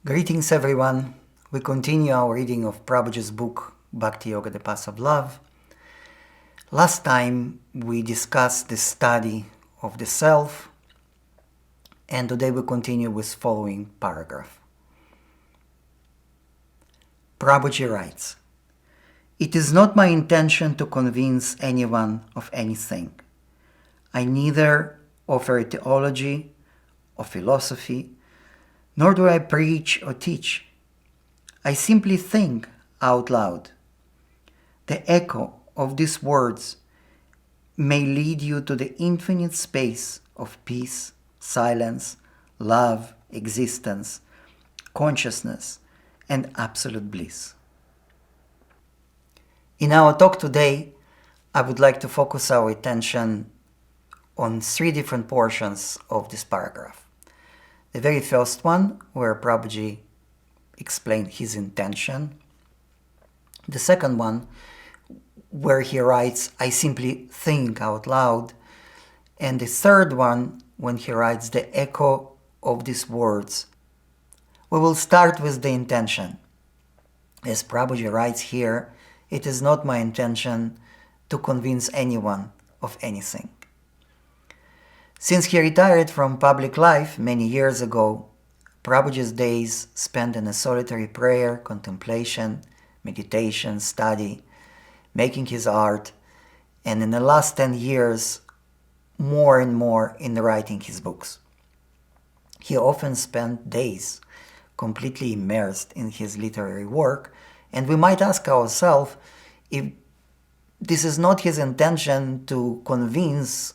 Greetings everyone. We continue our reading of Prabhuji's book, Bhakti Yoga, the Path of Love. Last time we discussed the study of the self, and today we continue with following paragraph. Prabhuji writes, "It is not my intention to convince anyone of anything. I neither offer a theology or philosophy, nor do I preach or teach. I simply think out loud. The echo of these words may lead you to the infinite space of peace, silence, love, existence, consciousness, and absolute bliss." In our talk today, I would like to focus our attention on three different portions of this paragraph. The very first one, where Prabhuji explained his intention. The second one, where he writes, "I simply think out loud." And the third one, when he writes the echo of these words. We will start with the intention. As Prabhuji writes here, "It is not my intention to convince anyone of anything." Since he retired from public life many years ago, Prabhuji's days spent in a solitary prayer, contemplation, meditation, study, making his art, and in the last 10 years, more and more in writing his books. He often spent days completely immersed in his literary work, and we might ask ourselves if this is not his intention to convince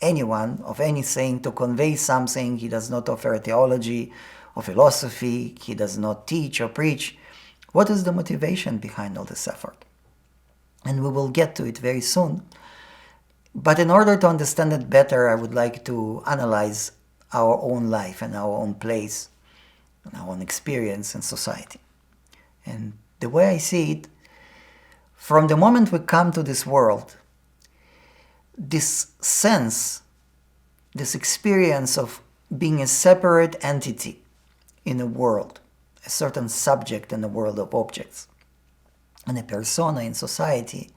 anyone of anything, to convey something. He does not offer a theology or philosophy, he does not teach or preach. What is the motivation behind all this effort? And we will get to it very soon. But in order to understand it better, I would like to analyze our own life and our own place and our own experience in society. And the way I see it, from the moment we come to this world, this sense, this experience of being a separate entity in a world, a certain subject in the world of objects, and a persona in society,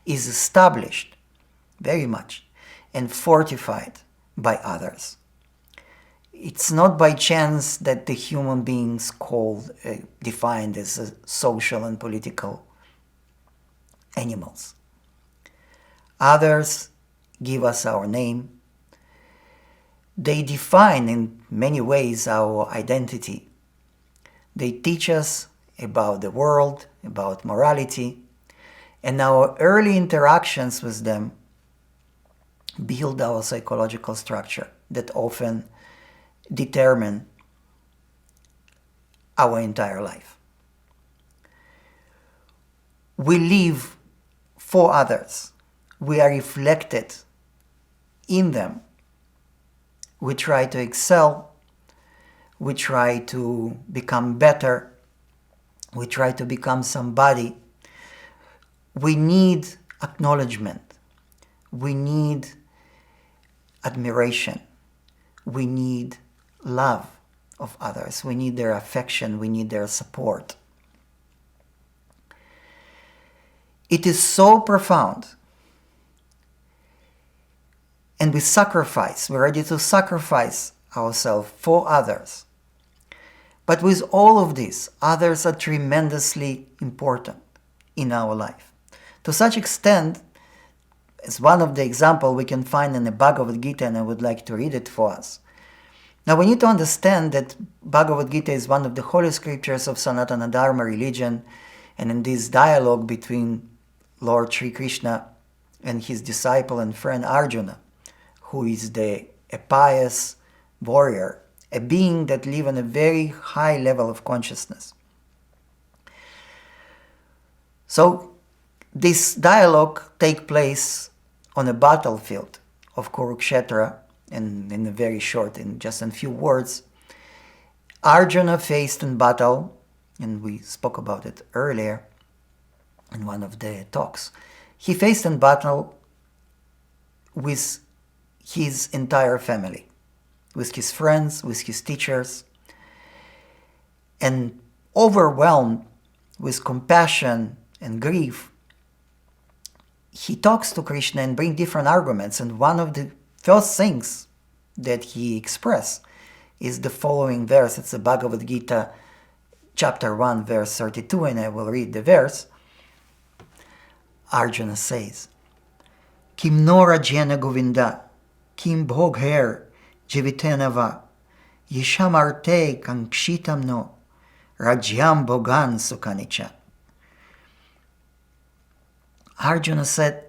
is established very much and fortified by others. It's not by chance that the human beings defined as social and political animals. Others give us our name. They define in many ways our identity. They teach us about the world, about morality, and our early interactions with them build our psychological structure that often determine our entire life. We live for others. We are reflected in them. We try to excel. We try to become better. We try to become somebody. We need acknowledgement. We need admiration. We need love of others. We need their affection. We need their support. It is so profound. And we sacrifice, we're ready to sacrifice ourselves for others. But with all of this, others are tremendously important in our life. To such extent, as one of the examples we can find in the Bhagavad Gita, and I would like to read it for us. Now we need to understand that Bhagavad Gita is one of the holy scriptures of Sanatana Dharma religion, and in this dialogue between Lord Sri Krishna and his disciple and friend Arjuna, who is a pious warrior, a being that lives on a very high level of consciousness. So this dialogue takes place on a battlefield of Kurukshetra, and in a very short, in just a few words, Arjuna faced in battle, and we spoke about it earlier in one of the talks. He faced in battle with his entire family, with his friends, with his teachers. and overwhelmed with compassion and grief, he talks to Krishna and brings different arguments. And one of the first things that he expresses is the following verse. It's the Bhagavad Gita, chapter 1, verse 32, and I will read the verse. Arjuna says, Kim no rajyena Govinda, kim bhogher jivitena va, yisham arte kankshitam no, rajyam bhogan sukhanicha. Arjuna said,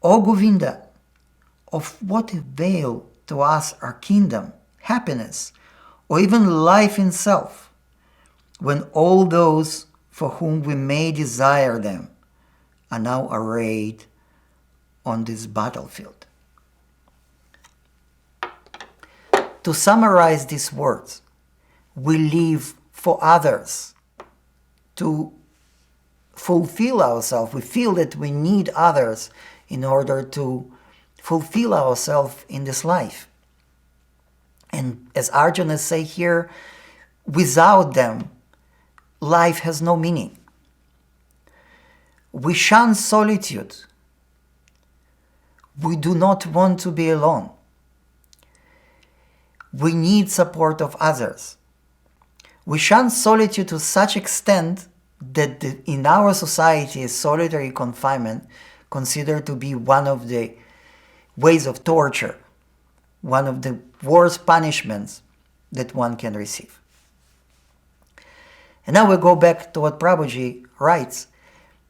O Govinda, of what avail to us our kingdom, happiness, or even life itself, when all those for whom we may desire them are now arrayed on this battlefield? To summarize these words, we live for others to fulfill ourselves. We feel that we need others in order to fulfill ourselves in this life. And as Arjuna say here, without them, life has no meaning. We shun solitude. We do not want to be alone. We need support of others. We shun solitude to such extent that in our society, solitary confinement considered to be one of the ways of torture, one of the worst punishments that one can receive. And now we go back to what Prabhuji writes,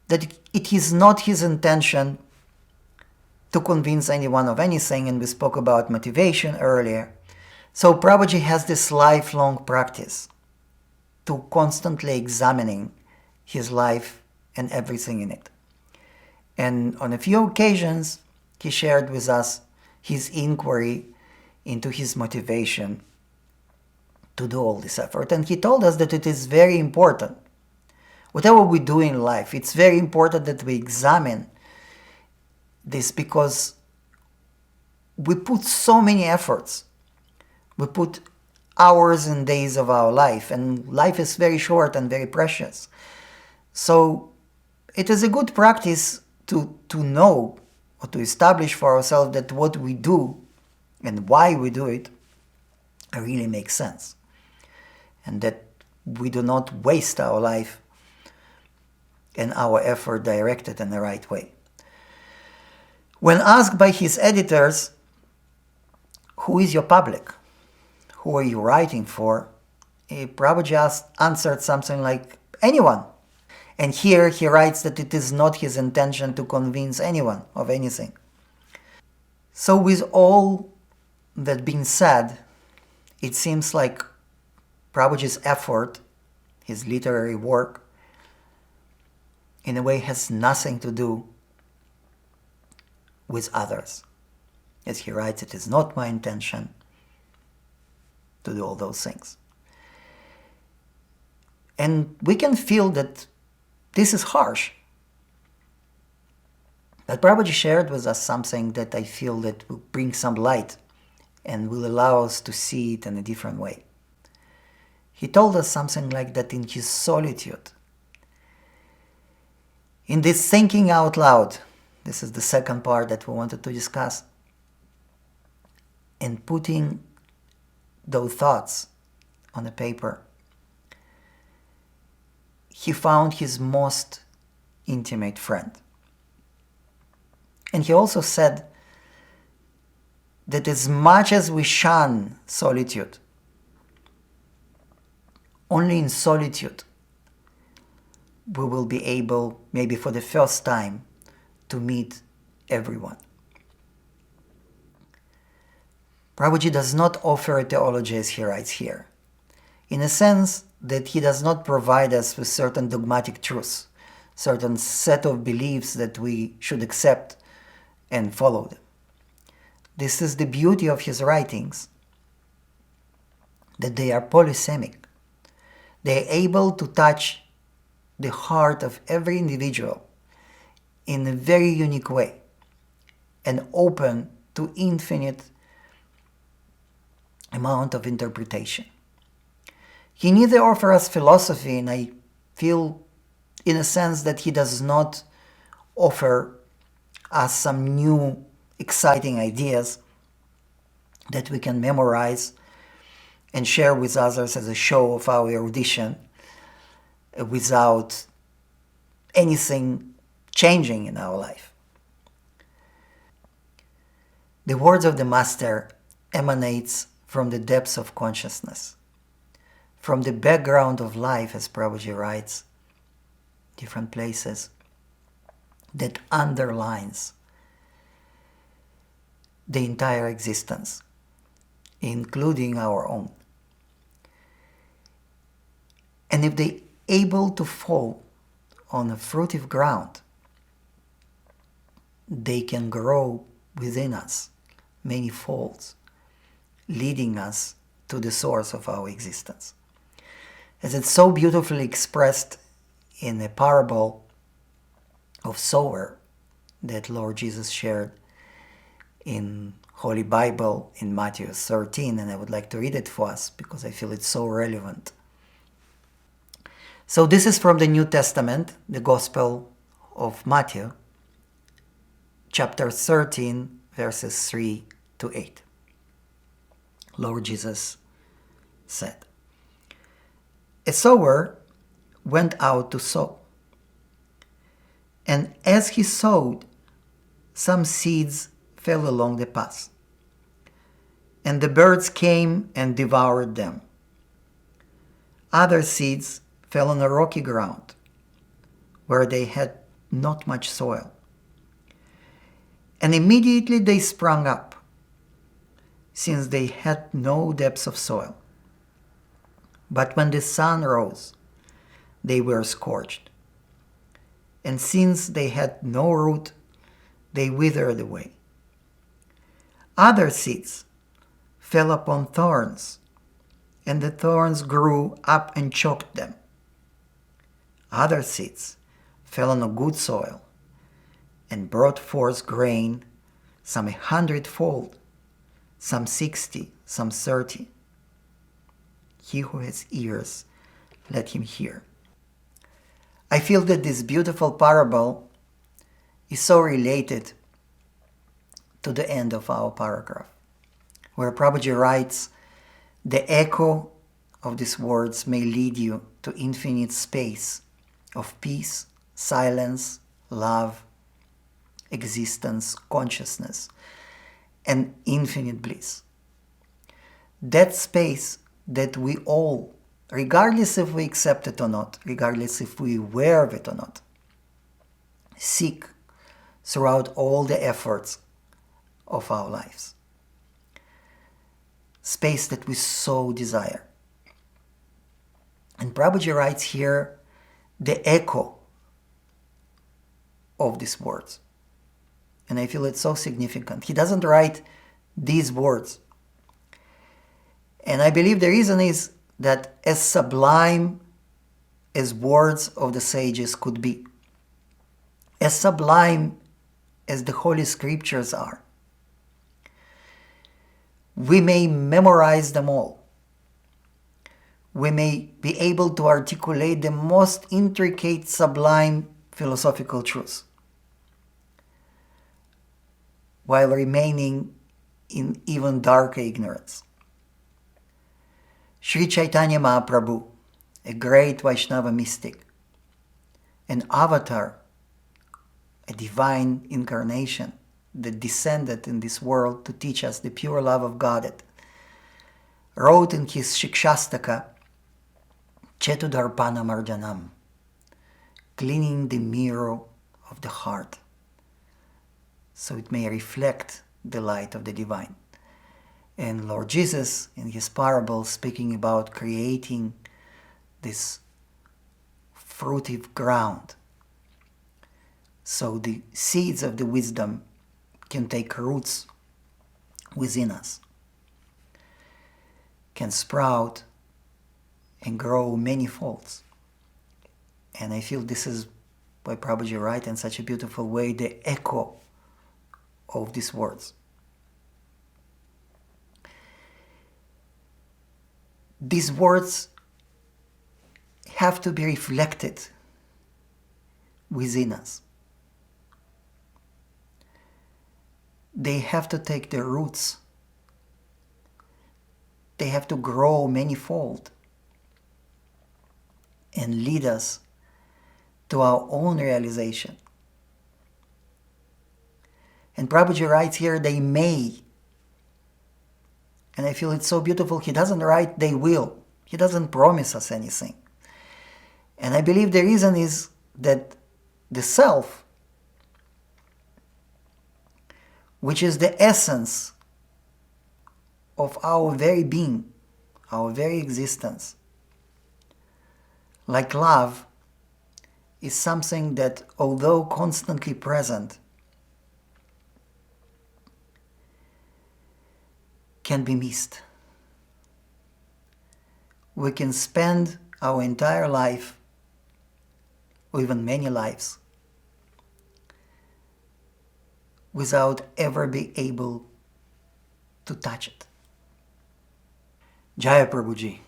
that it is not his intention to convince anyone of anything, and we spoke about motivation earlier. So Prabhuji has this lifelong practice to constantly examining his life and everything in it. And on a few occasions, he shared with us his inquiry into his motivation to do all this effort. And he told us that it is very important. Whatever we do in life, it's very important that we examine this, because we put so many efforts. We put hours and days of our life, and life is very short and very precious. So it is a good practice to know or to establish for ourselves that what we do and why we do it really makes sense, and that we do not waste our life and our effort directed in the right way. When asked by his editors, who is your public? Who are you writing for? Prabhuji answered something like, anyone. And here he writes that it is not his intention to convince anyone of anything. So with all that being said, it seems like Prabhuji's effort, his literary work, in a way has nothing to do with others. As he writes, it is not my intention to do all those things. And we can feel that this is harsh. But Prabhuji shared with us something that I feel that will bring some light and will allow us to see it in a different way. He told us something like that in his solitude. In this thinking out loud, this is the second part that we wanted to discuss, and putting those thoughts on a paper, he found his most intimate friend. And he also said that as much as we shun solitude, only in solitude we will be able, maybe for the first time, to meet everyone. Prabhuji does not offer a theology as he writes here, in a sense that he does not provide us with certain dogmatic truths, certain set of beliefs that we should accept and follow them. This is the beauty of his writings, that they are polysemic. They are able to touch the heart of every individual in a very unique way and open to infinite amount of interpretation. He neither offers us philosophy, and I feel in a sense that he does not offer us some new exciting ideas that we can memorize and share with others as a show of our erudition without anything changing in our life. The words of the Master emanates from the depths of consciousness, from the background of life, as Prabhuji writes, different places, that underlines the entire existence, including our own. And if they able to fall on a fruitful ground, they can grow within us many folds, leading us to the source of our existence. As it's so beautifully expressed in a parable of sower that Lord Jesus shared in Holy Bible in Matthew 13, and I would like to read it for us because I feel it's so relevant. So this is from the New Testament, the Gospel of Matthew, chapter 13, verses 3 to 8. Lord Jesus said, "A sower went out to sow, and as he sowed, some seeds fell along the path, and the birds came and devoured them. Other seeds fell on a rocky ground, where they had not much soil. And immediately they sprung up, since they had no depths of soil. But when the sun rose, they were scorched. And since they had no root, they withered away. Other seeds fell upon thorns, and the thorns grew up and choked them. Other seeds fell on a good soil and brought forth grain, some 100-fold, some 60, some 30. He who has ears, let him hear." I feel that this beautiful parable is so related to the end of our paragraph, where Prabhuji writes, "The echo of these words may lead you to infinite space of peace, silence, love, existence, consciousness, and infinite bliss. That space that we all, regardless if we accept it or not, regardless if we aware of it or not, seek throughout all the efforts of our lives. Space that we so desire." And Prabhuji writes here the echo of these words. And I feel it's so significant. He doesn't write these words. And I believe the reason is that as sublime as words of the sages could be, as sublime as the Holy Scriptures are, we may memorize them all. We may be able to articulate the most intricate, sublime philosophical truths, while remaining in even darker ignorance. Sri Chaitanya Mahaprabhu, a great Vaishnava mystic, an avatar, a divine incarnation that descended in this world to teach us the pure love of God, wrote in his Shikshastaka, Chetudarpana Marjanam, cleaning the mirror of the heart, so it may reflect the light of the divine. And Lord Jesus, in his parable, speaking about creating this fruitive ground, so the seeds of the wisdom can take roots within us, can sprout and grow many folds. And I feel this is why Prabhuji writes in such a beautiful way the echo of these words. These words have to be reflected within us. They have to take their roots. They have to grow manifold and lead us to our own realization. And Prabhuji writes here, they may. And I feel it's so beautiful. He doesn't write, they will. He doesn't promise us anything. And I believe the reason is that the self, which is the essence of our very being, our very existence, like love, is something that, although constantly present, can be missed. We can spend our entire life, or even many lives, without ever being able to touch it. Jaya Prabhuji.